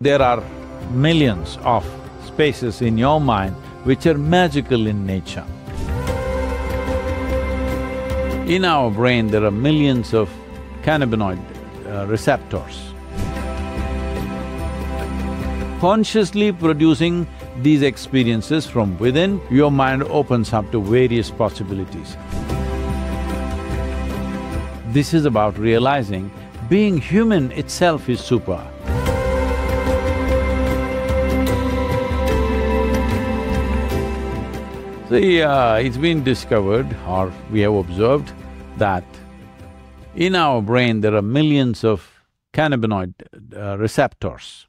There are millions of spaces in your mind which are magical in nature. In our brain, there are millions of cannabinoid receptors. Consciously producing these experiences from within, your mind opens up to various possibilities. This is about realizing being human itself is super. See, it's been discovered, or we have observed, that in our brain there are millions of cannabinoid receptors.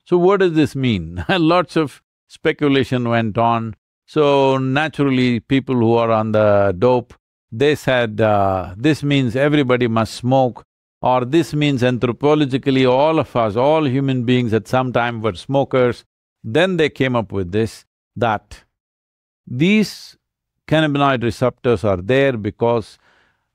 So what does this mean? Lots of speculation went on. So naturally, people who are on the dope, they said, this means everybody must smoke, or this means anthropologically all of us, all human beings at some time were smokers. Then they came up with this, that these cannabinoid receptors are there because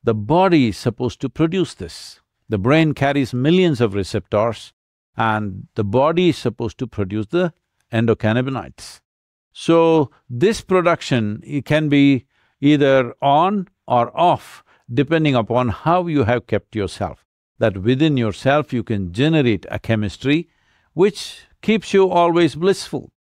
the body is supposed to produce this. The brain carries millions of receptors and the body is supposed to produce the endocannabinoids. So, this production, it can be either on or off depending upon how you have kept yourself. That within yourself you can generate a chemistry which keeps you always blissful.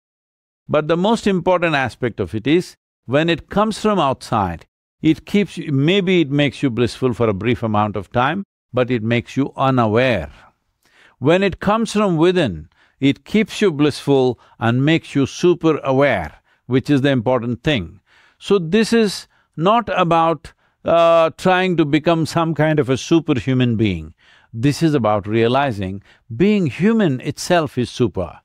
But the most important aspect of it is, when it comes from outside, it keeps you… maybe it makes you blissful for a brief amount of time, but it makes you unaware. When it comes from within, it keeps you blissful and makes you super aware, which is the important thing. So this is not about trying to become some kind of a superhuman being. This is about realizing being human itself is super.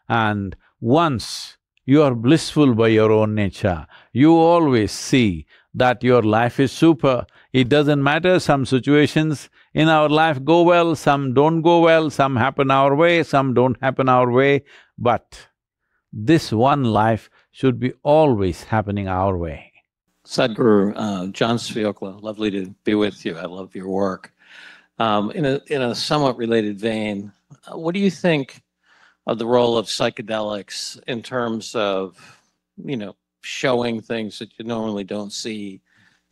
And once you are blissful by your own nature, you always see that your life is super. It doesn't matter, some situations in our life go well, some don't go well, some happen our way, some don't happen our way, but this one life should be always happening our way. Sadguru, John Sviokla, lovely to be with you. I love your work. In a somewhat related vein, what do you think of the role of psychedelics in terms of, showing things that you normally don't see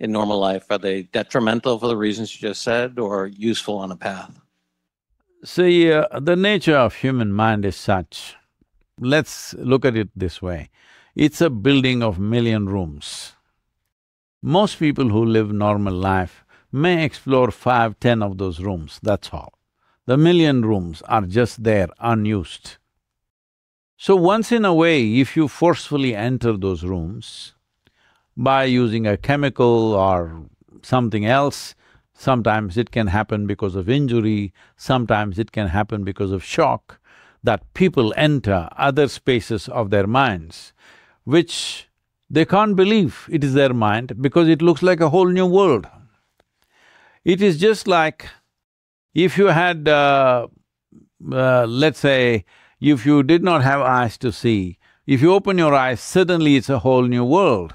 in normal life? Are they detrimental for the reasons you just said, or useful on a path? See, the nature of human mind is such, let's look at it this way, it's a building of million rooms. Most people who live normal life may explore 5, 10 of those rooms, that's all. The million rooms are just there, unused. So once in a way, if you forcefully enter those rooms by using a chemical or something else, sometimes it can happen because of injury, sometimes it can happen because of shock, that people enter other spaces of their minds, which they can't believe it is their mind because it looks like a whole new world. It is just like if you had, let's say, if you did not have eyes to see, if you open your eyes, suddenly it's a whole new world.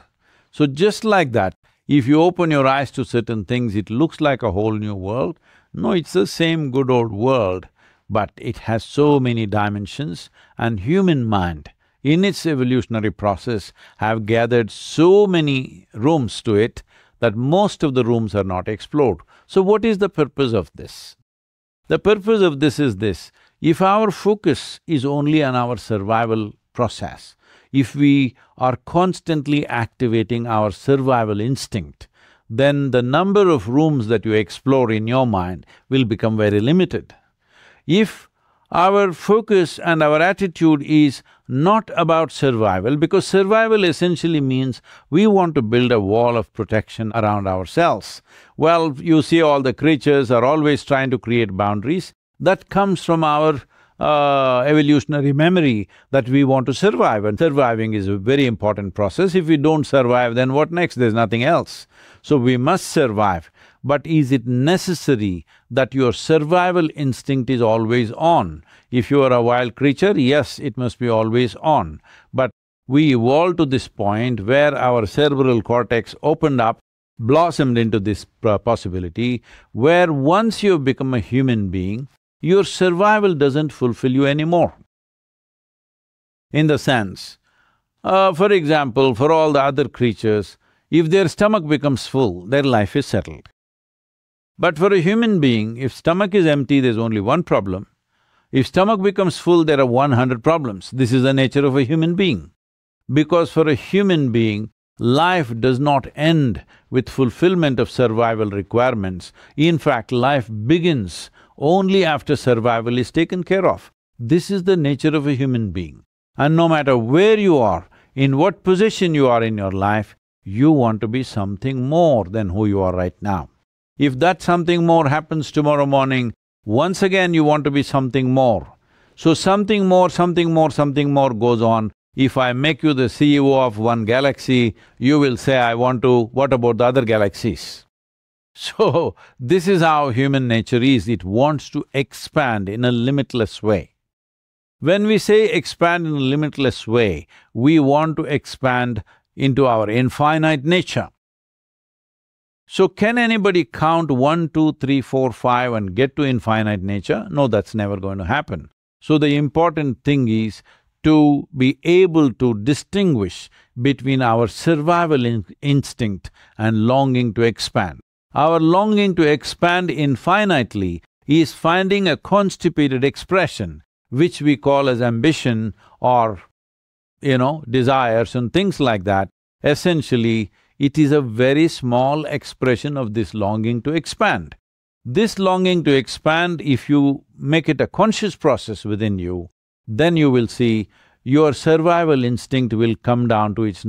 So just like that, if you open your eyes to certain things, it looks like a whole new world. No, it's the same good old world, but it has so many dimensions, and human mind, in its evolutionary process, have gathered so many rooms to it that most of the rooms are not explored. So what is the purpose of this? The purpose of this is this: if our focus is only on our survival process, if we are constantly activating our survival instinct, then the number of rooms that you explore in your mind will become very limited. If our focus and our attitude is not about survival, because survival essentially means we want to build a wall of protection around ourselves. Well, you see all the creatures are always trying to create boundaries. That comes from our evolutionary memory that we want to survive, and surviving is a very important process. If we don't survive, then what next? There's nothing else. So we must survive. But is it necessary that your survival instinct is always on? If you are a wild creature, yes, it must be always on. But we evolved to this point where our cerebral cortex opened up, blossomed into this possibility, where once you've become a human being, your survival doesn't fulfill you anymore. In the sense, for example, for all the other creatures, if their stomach becomes full, their life is settled. But for a human being, if stomach is empty, there's only one problem. If stomach becomes full, there are 100 problems. This is the nature of a human being. Because for a human being, life does not end with fulfillment of survival requirements. In fact, life begins only after survival is taken care of. This is the nature of a human being. And no matter where you are, in what position you are in your life, you want to be something more than who you are right now. If that something more happens tomorrow morning, once again you want to be something more. So something more, something more, something more goes on. If I make you the CEO of one galaxy, you will say, I want to… what about the other galaxies? So, this is how human nature is, it wants to expand in a limitless way. When we say expand in a limitless way, we want to expand into our infinite nature. So can anybody count 1, 2, 3, 4, 5 and get to infinite nature? No, that's never going to happen. So the important thing is to be able to distinguish between our survival instinct and longing to expand. Our longing to expand infinitely is finding a constipated expression, which we call as ambition or, desires and things like that. Essentially, it is a very small expression of this longing to expand. This longing to expand, if you make it a conscious process within you, then you will see your survival instinct will come down to its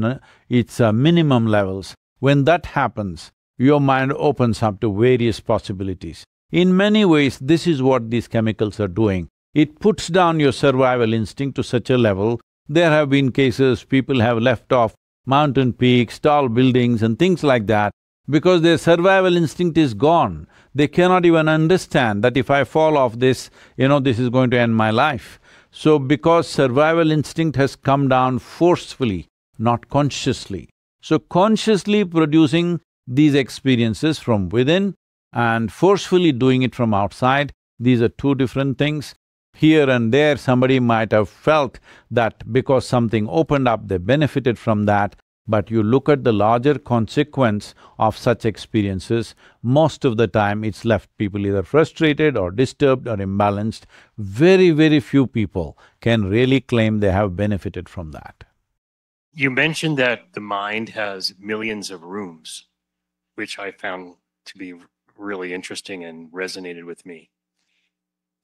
minimum levels. When that happens, your mind opens up to various possibilities. In many ways, this is what these chemicals are doing. It puts down your survival instinct to such a level. There have been cases people have left off mountain peaks, tall buildings and things like that, because their survival instinct is gone. They cannot even understand that if I fall off this, this is going to end my life. So because survival instinct has come down forcefully, not consciously. So consciously producing these experiences from within and forcefully doing it from outside, these are two different things. Here and there, somebody might have felt that because something opened up, they benefited from that. But you look at the larger consequence of such experiences, most of the time it's left people either frustrated or disturbed or imbalanced. Very, very few people can really claim they have benefited from that. You mentioned that the mind has millions of rooms, which I found to be really interesting and resonated with me.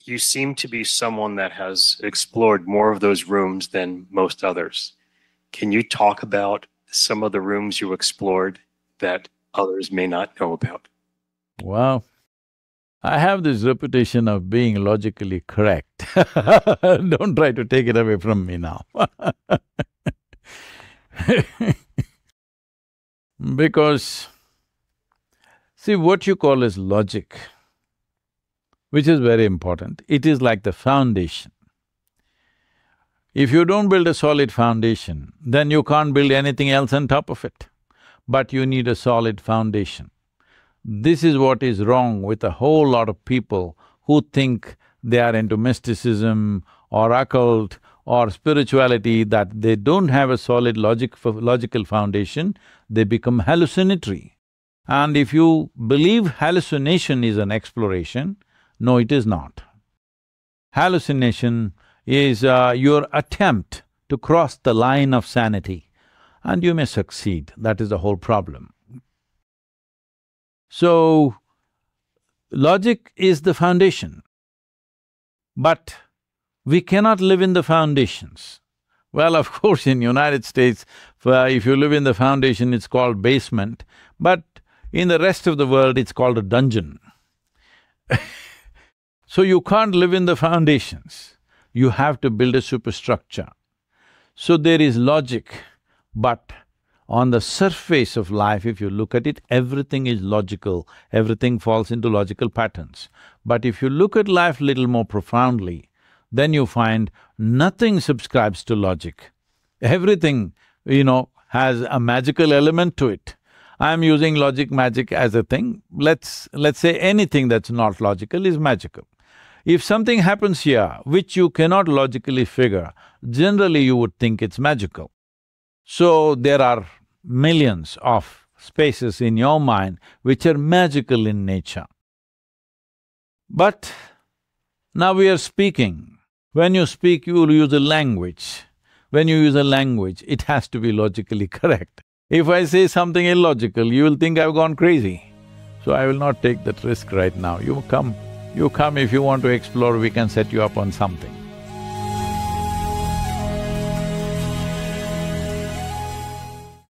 You seem to be someone that has explored more of those rooms than most others. Can you talk about some of the rooms you explored that others may not know about? Wow. I have this reputation of being logically correct. Don't try to take it away from me now. Because, see, what you call as logic, which is very important, it is like the foundation. If you don't build a solid foundation, then you can't build anything else on top of it. But you need a solid foundation. This is what is wrong with a whole lot of people who think they are into mysticism or occult or spirituality, that they don't have a solid logical foundation, they become hallucinatory. And if you believe hallucination is an exploration, no, it is not. Hallucination is your attempt to cross the line of sanity, and you may succeed, that is the whole problem. So, logic is the foundation, but we cannot live in the foundations. Well, of course, in United States, if you live in the foundation, it's called basement, but in the rest of the world, it's called a dungeon. So you can't live in the foundations, you have to build a superstructure. So there is logic, but on the surface of life, if you look at it, everything is logical, everything falls into logical patterns. But if you look at life little more profoundly, then you find nothing subscribes to logic. Everything, has a magical element to it. I'm using logic, magic as a thing. Let's say anything that's not logical is magical. If something happens here which you cannot logically figure, generally you would think it's magical. So there are millions of spaces in your mind which are magical in nature. But now we are speaking. When you speak, you will use a language. When you use a language, it has to be logically correct. If I say something illogical, you will think I've gone crazy. So I will not take that risk right now. You come if you want to explore, we can set you up on something.